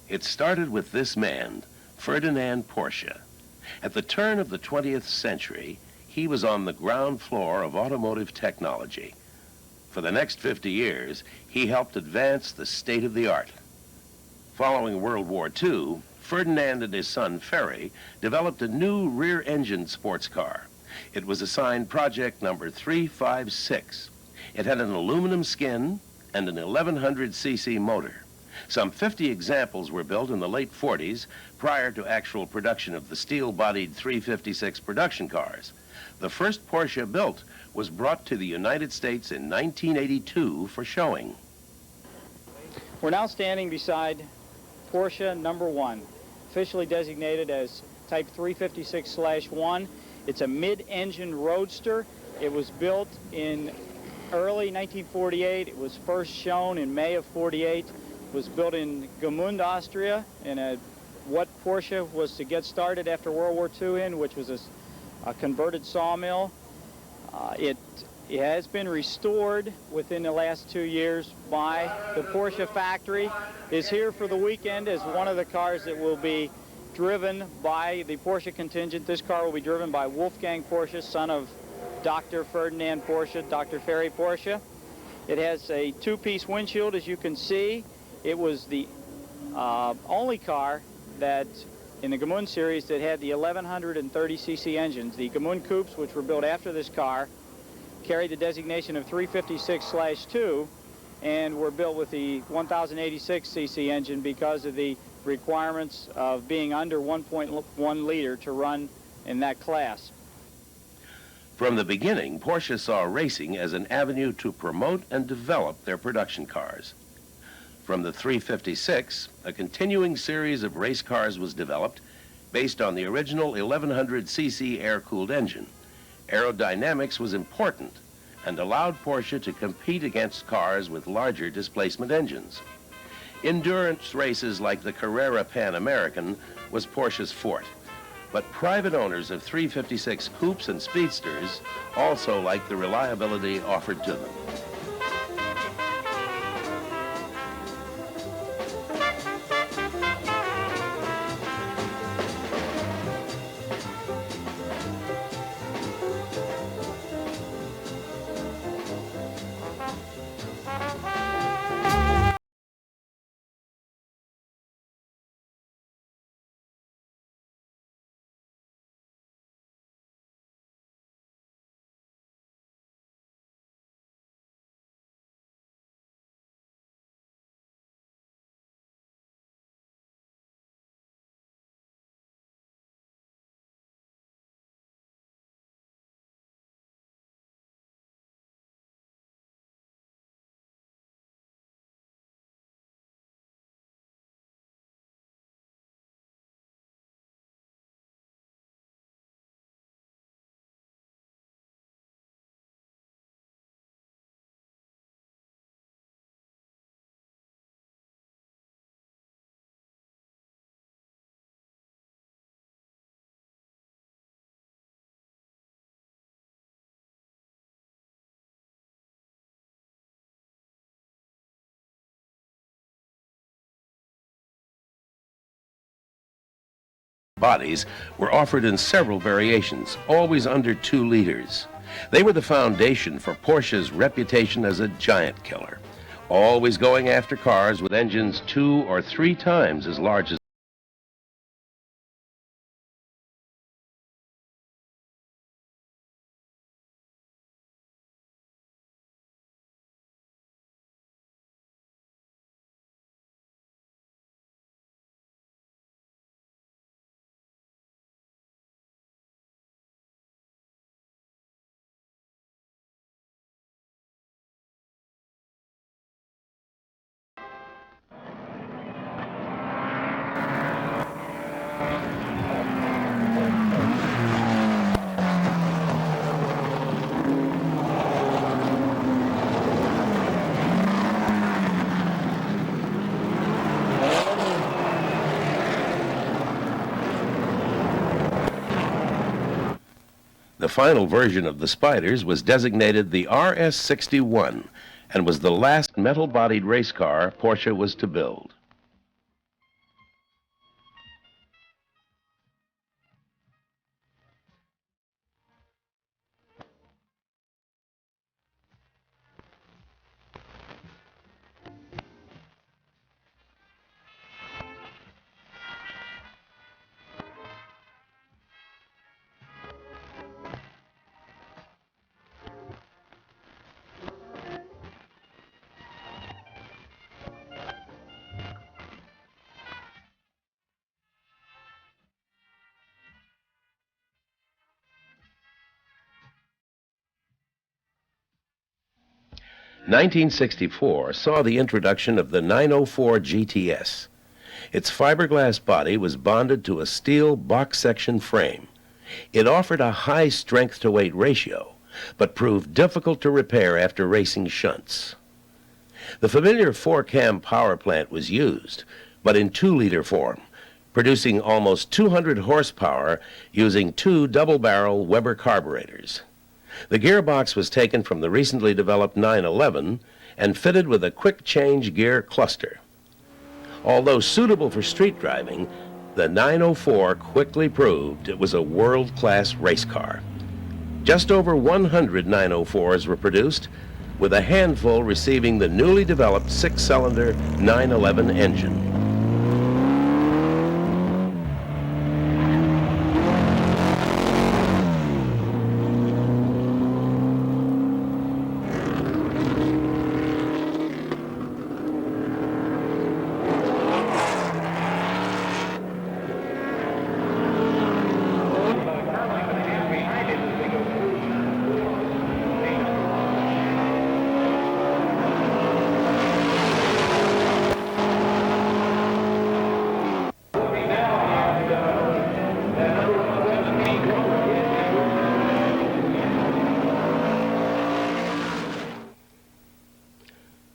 It started with this man, Ferdinand Porsche. At the turn of the 20th century, he was on the ground floor of automotive technology. For the next 50 years, he helped advance the state of the art. Following World War II, Ferdinand and his son Ferry developed a new rear-engined sports car. It was assigned project number 356. It had an aluminum skin and an 1100cc motor. Some 50 examples were built in the late 40s prior to actual production of the steel-bodied 356 production cars. The first Porsche built was brought to the United States in 1982 for showing. We're now standing beside Porsche number 1, officially designated as Type 356/1. It's a mid-engine roadster. It was built in early 1948. It was first shown in May of 48. It was built in Gmünd, Austria, in what Porsche was to get started after World War II in, which was a converted sawmill. It has been restored within the last 2 years by the Porsche factory. Is here for the weekend as one of the cars that will be driven by the Porsche contingent. This car will be driven by Wolfgang Porsche, son of Dr. Ferdinand Porsche, Dr. Ferry Porsche. It has a two-piece windshield, as you can see. It was the only car that in the Gmünd series that had the 1130cc engines. The Gmünd coupes, which were built after this car, carried the designation of 356/2 and were built with the 1086cc engine because of the requirements of being under 1.1 liter to run in that class. From the beginning, Porsche saw racing as an avenue to promote and develop their production cars. From the 356, a continuing series of race cars was developed based on the original 1100cc air-cooled engine. Aerodynamics was important and allowed Porsche to compete against cars with larger displacement engines. Endurance races like the Carrera Pan American was Porsche's forte, but private owners of 356 coupes and speedsters also liked the reliability offered to them. Bodies were offered in several variations, always under 2 liters. They were the foundation for Porsche's reputation as a giant killer, always going after cars with engines 2 or 3 times as large as The final version of the Spiders was designated the RS61 and was the last metal-bodied race car Porsche was to build. 1964 saw the introduction of the 904 GTS. Its fiberglass body was bonded to a steel box section frame. It offered a high strength-to-weight ratio, but proved difficult to repair after racing shunts. The familiar 4-cam power plant was used, but in 2-liter form, producing almost 200 horsepower using 2 double-barrel Weber carburetors. The gearbox was taken from the recently developed 911 and fitted with a quick-change gear cluster. Although suitable for street driving, the 904 quickly proved it was a world-class race car. Just over 100 904s were produced, with a handful receiving the newly developed 6-cylinder 911 engine.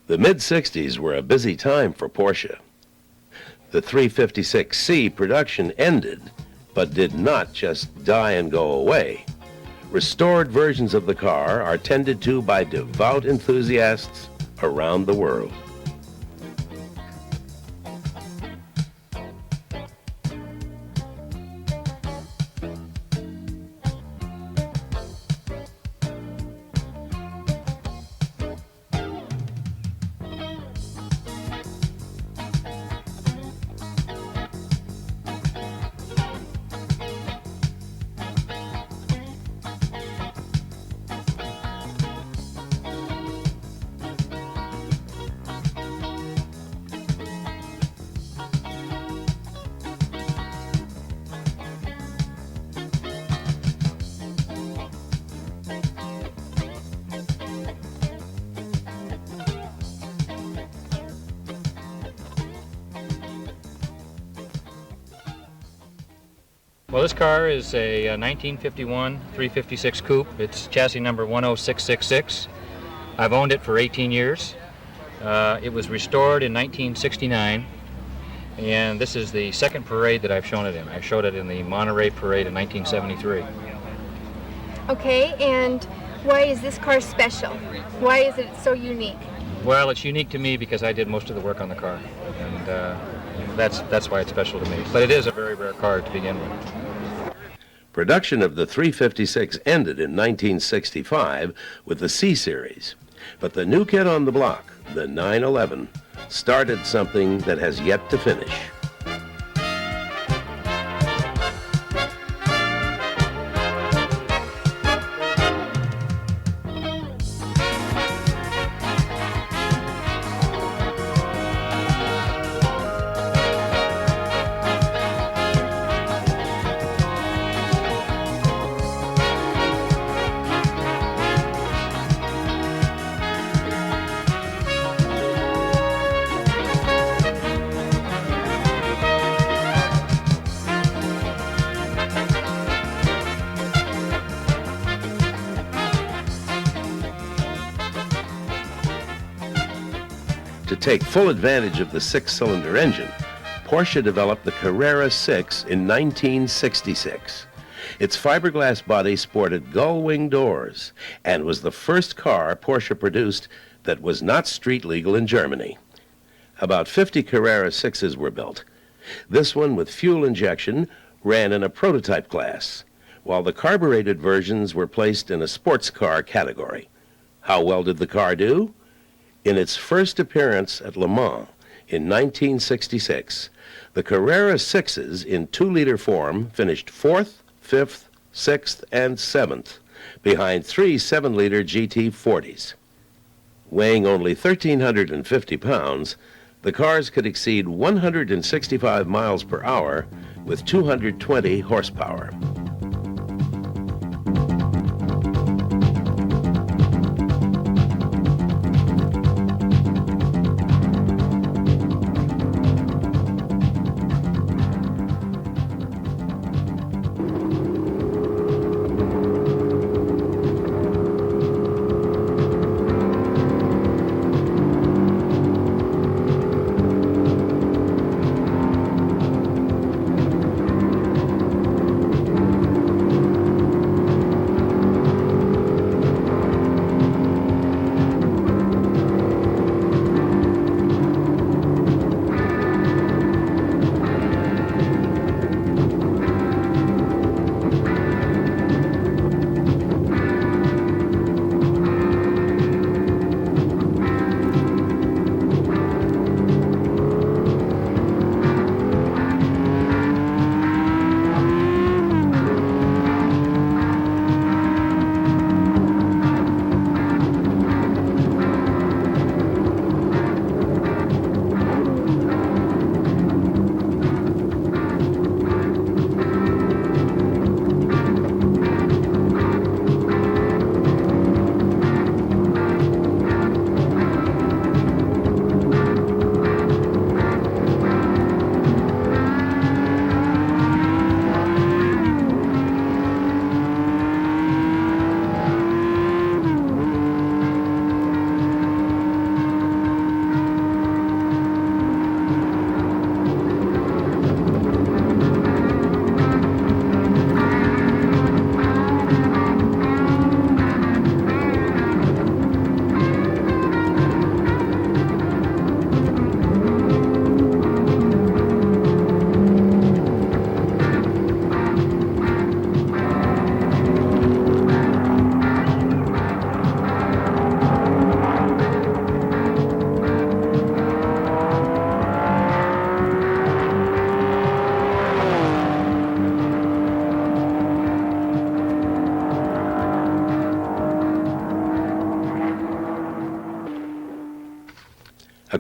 The mid-60s were a busy time for Porsche. The 356C production ended, but did not just die and go away. Restored versions of the car are tended to by devout enthusiasts around the world. Well, this car is a 1951 356 coupe. It's chassis number 10666. I've owned it for 18 years. It was restored in 1969, and this is the second parade that I've shown it in. I showed it in the Monterey Parade in 1973. Okay, and why is this car special? Why is it so unique? Well, it's unique to me because I did most of the work on the car, and that's why it's special to me. But it is a very rare car to begin with. Production of the 356 ended in 1965 with the C-Series, but the new kid on the block, the 911, started something that has yet to finish. To take full advantage of the 6-cylinder engine, Porsche developed the Carrera 6 in 1966. Its fiberglass body sported gull-wing doors and was the first car Porsche produced that was not street legal in Germany. About 50 Carrera 6s were built. This one with fuel injection ran in a prototype class, while the carbureted versions were placed in a sports car category. How well did the car do? In its first appearance at Le Mans in 1966, the Carrera 6s in 2-liter form finished 4th, 5th, 6th, and 7th, behind 3 7-liter GT40s. Weighing only 1,350 pounds, the cars could exceed 165 miles per hour with 220 horsepower.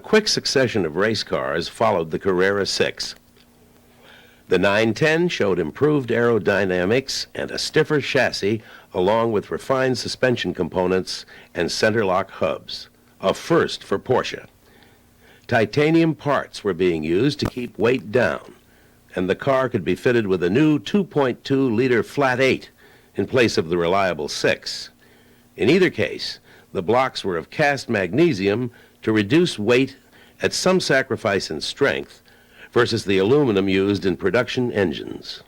quick succession of race cars followed the Carrera 6. The 910 showed improved aerodynamics and a stiffer chassis, along with refined suspension components and center-lock hubs, a first for Porsche. Titanium parts were being used to keep weight down, and the car could be fitted with a new 2.2-liter flat 8 in place of the reliable 6. In either case, the blocks were of cast magnesium to reduce weight at some sacrifice in strength versus the aluminum used in production engines.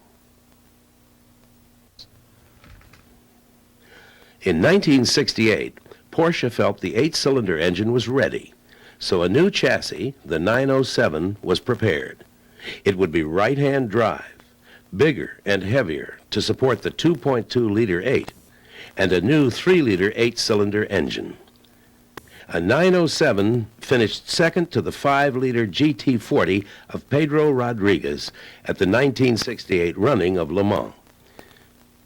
In 1968, Porsche felt the 8-cylinder engine was ready, so a new chassis, the 907, was prepared. It would be right-hand drive, bigger and heavier to support the 2.2-liter 8, and a new 3-liter 8-cylinder engine. A 907 finished second to the 5-liter GT40 of Pedro Rodriguez at the 1968 running of Le Mans.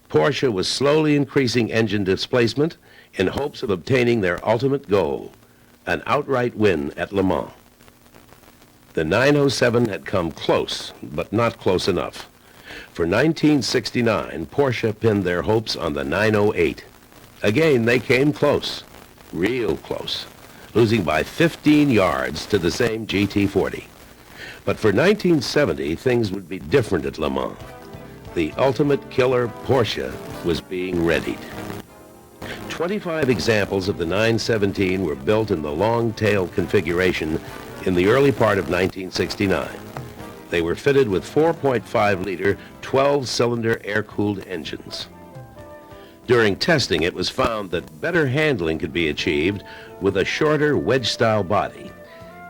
Porsche was slowly increasing engine displacement in hopes of obtaining their ultimate goal, an outright win at Le Mans. The 907 had come close, but not close enough. For 1969, Porsche pinned their hopes on the 908. Again, they came close, real close, losing by 15 yards to the same GT40. But for 1970, things would be different at Le Mans. The ultimate killer Porsche was being readied. 25 examples of the 917 were built in the long-tail configuration in the early part of 1969. They were fitted with 4.5-liter, 12-cylinder air-cooled engines. During testing, it was found that better handling could be achieved with a shorter wedge-style body.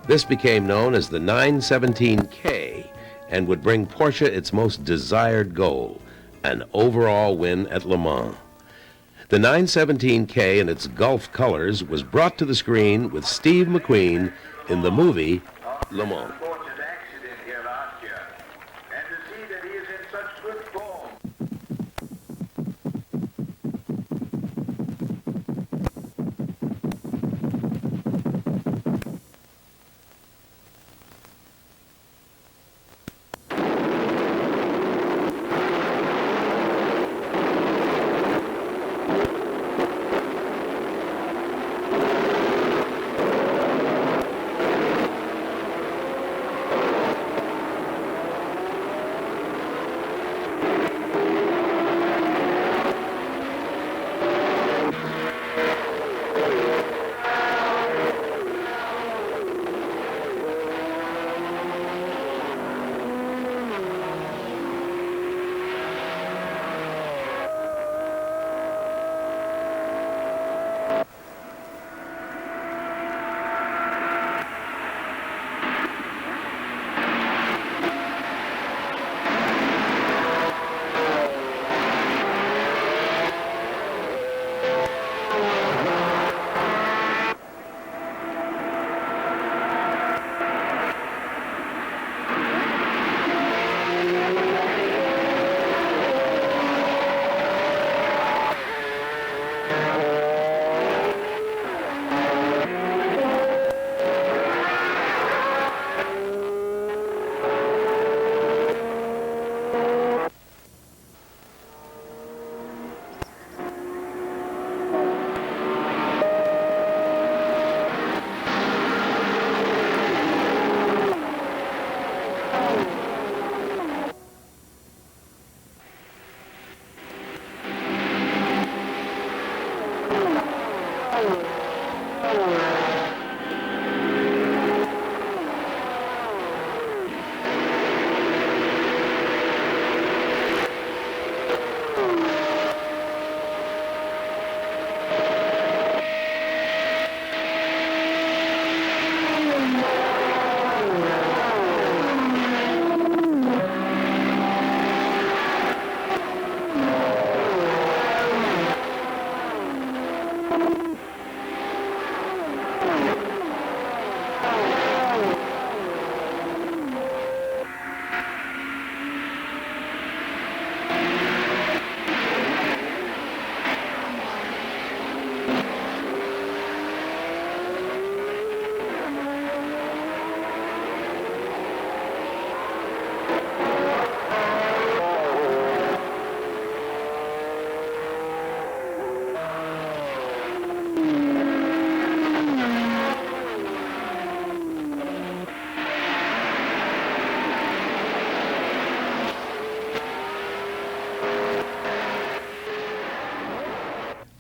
This became known as the 917K and would bring Porsche its most desired goal, an overall win at Le Mans. The 917K in its Gulf colors was brought to the screen with Steve McQueen in the movie Le Mans.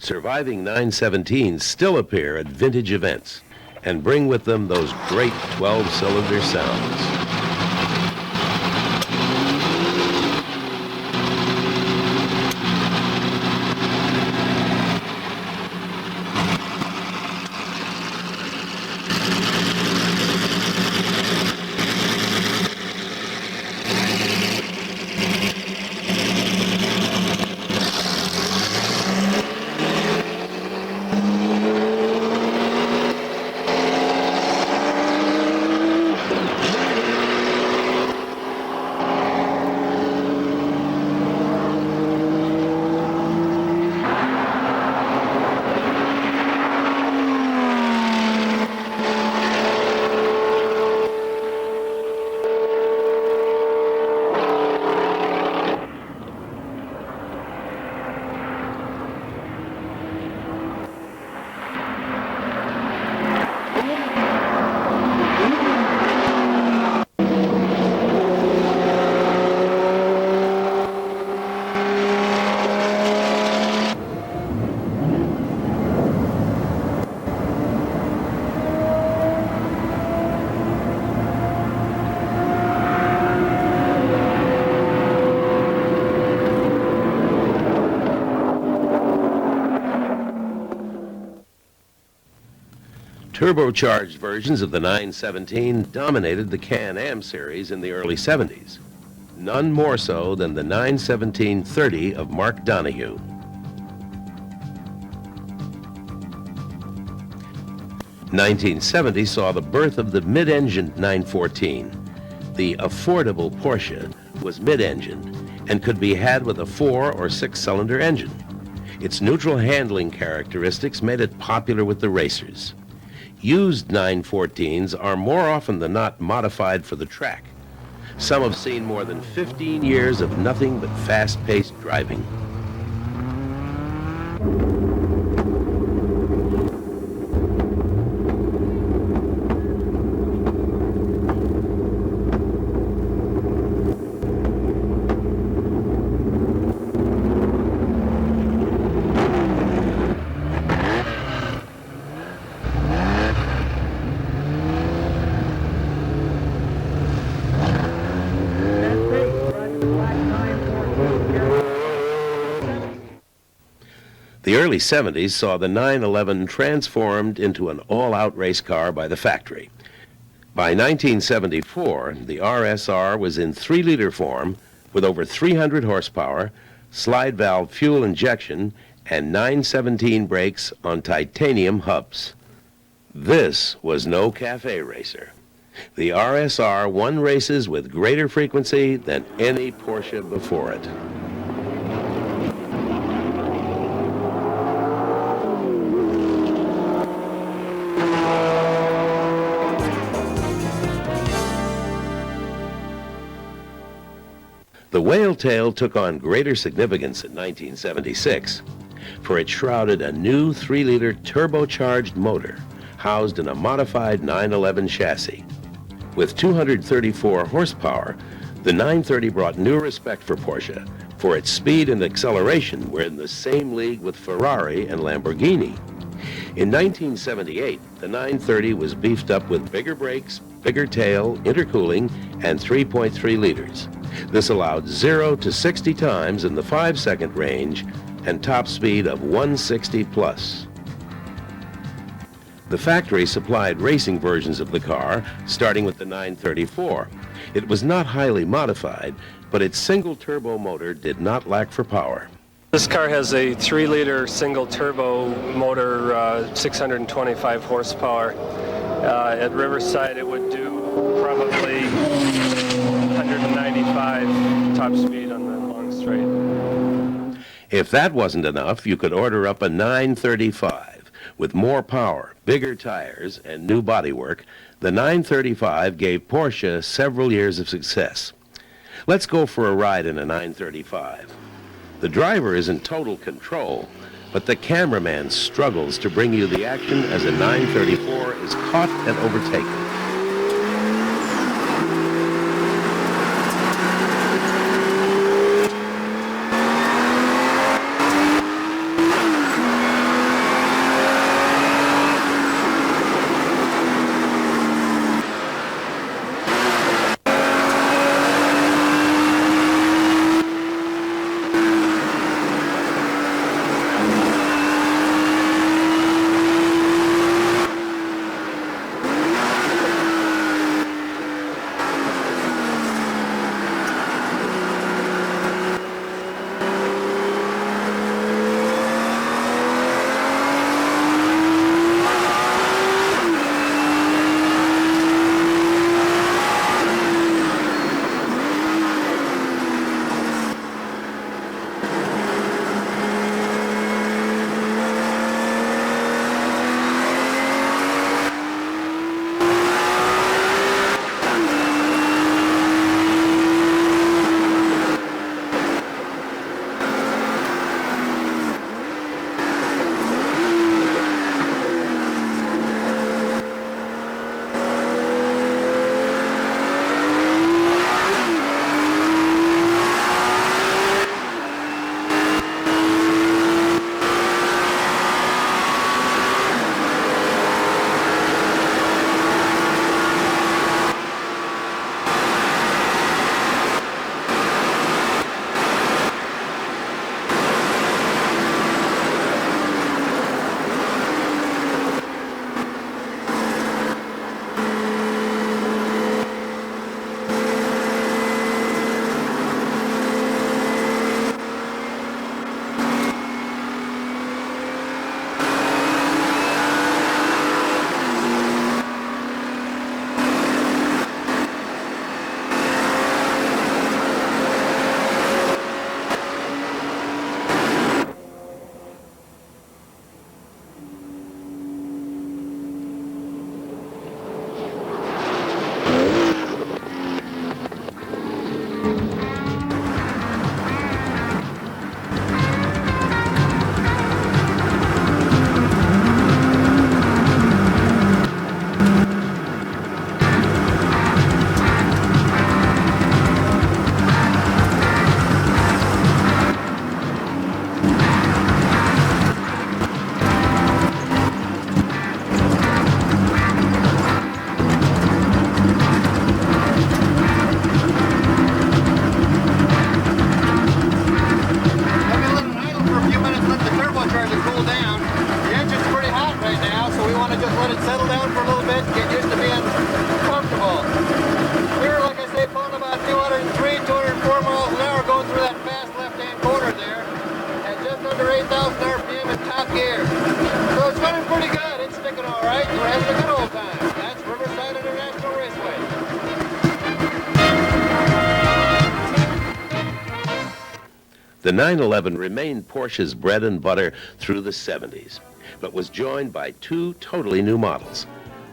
surviving 917s still appear at vintage events and bring with them those great 12-cylinder sounds. Turbocharged versions of the 917 dominated the Can-Am series in the early 70s, none more so than the 917-30 of Mark Donohue. '70 saw the birth of the mid-engined 914. The affordable Porsche was mid-engined and could be had with a 4- or 6-cylinder engine. Its neutral handling characteristics made it popular with the racers. Used 914s are more often than not modified for the track. Some have seen more than 15 years of nothing but fast-paced driving. The early 70s saw the 911 transformed into an all-out race car by the factory. By 1974, the RSR was in 3-liter form with over 300 horsepower, slide valve fuel injection, and 917 brakes on titanium hubs. This was no cafe racer. The RSR won races with greater frequency than any Porsche before it. The whale tail took on greater significance in 1976, for it shrouded a new 3-liter turbocharged motor housed in a modified 911 chassis. With 234 horsepower, the 930 brought new respect for Porsche, for its speed and acceleration were in the same league with Ferrari and Lamborghini. In 1978, the 930 was beefed up with bigger brakes, bigger tail, intercooling, and 3.3 liters. This allowed 0 to 60 times in the 5-second range and top speed of 160 plus. The factory supplied racing versions of the car, starting with the 934. It was not highly modified, but its single-turbo motor did not lack for power. This car has a 3-liter single-turbo motor, 625 horsepower. At Riverside, it would do probably 195 top speed on the long straight. If that wasn't enough, you could order up a 935. With more power, bigger tires, and new bodywork, the 935 gave Porsche several years of success. Let's go for a ride in a 935. The driver is in total control, but the cameraman struggles to bring you the action as a 934 is caught and overtaken. The 911 remained Porsche's bread and butter through the 70s, but was joined by two totally new models.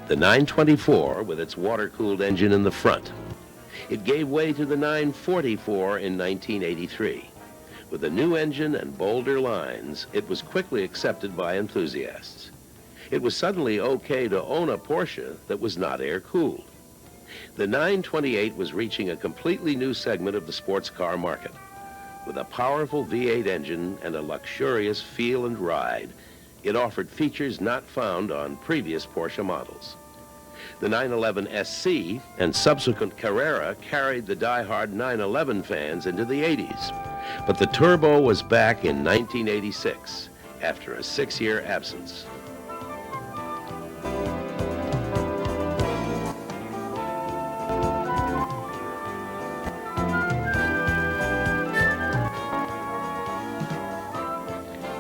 The 924 with its water-cooled engine in the front. It gave way to the 944 in 1983. With a new engine and bolder lines, it was quickly accepted by enthusiasts. It was suddenly okay to own a Porsche that was not air-cooled. The 928 was reaching a completely new segment of the sports car market. With a powerful V8 engine and a luxurious feel and ride, it offered features not found on previous Porsche models. The 911 SC and subsequent Carrera carried the die-hard 911 fans into the 80s. But the turbo was back in 1986 after a 6-year absence.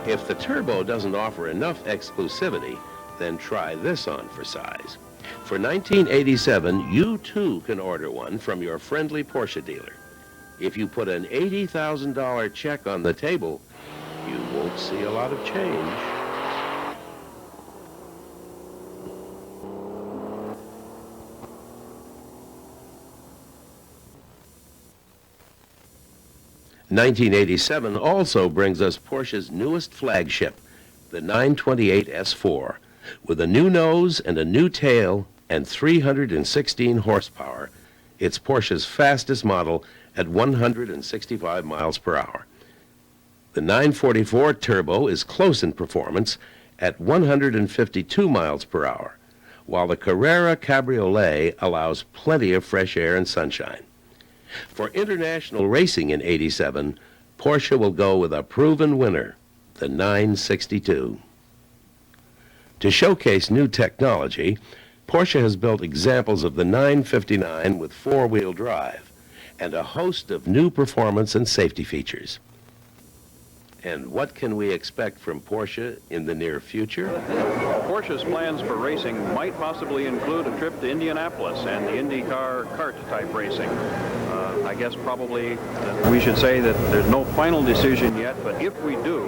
If the turbo doesn't offer enough exclusivity, then try this on for size. For 1987, you too can order one from your friendly Porsche dealer. If you put an $80,000 check on the table, you won't see a lot of change. '87 also brings us Porsche's newest flagship, the 928 S4, with a new nose and a new tail and 316 horsepower. It's Porsche's fastest model at 165 miles per hour. The 944 Turbo is close in performance at 152 miles per hour, while the Carrera Cabriolet allows plenty of fresh air and sunshine. For international racing in '87, Porsche will go with a proven winner, the 962. To showcase new technology, Porsche has built examples of the 959 with four-wheel drive and a host of new performance and safety features. And what can we expect from Porsche in the near future? Porsche's plans for racing might possibly include a trip to Indianapolis and the IndyCar kart-type racing. I guess probably we should say that there's no final decision yet, but if we do,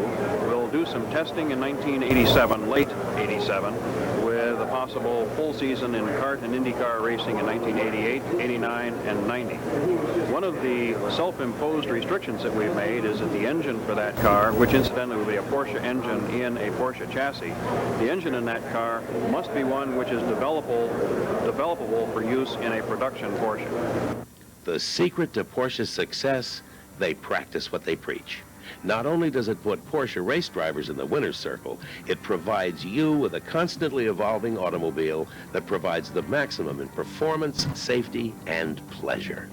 we'll do some testing in 1987, late '87, with a possible full season in kart and IndyCar racing in 1988, '89, and '90. One of the self-imposed restrictions that we've made is that the engine for that car, which incidentally will be a Porsche engine in a Porsche chassis, the engine in that car must be one which is developable for use in a production Porsche. The secret to Porsche's success, they practice what they preach. Not only does it put Porsche race drivers in the winner's circle, it provides you with a constantly evolving automobile that provides the maximum in performance, safety, and pleasure.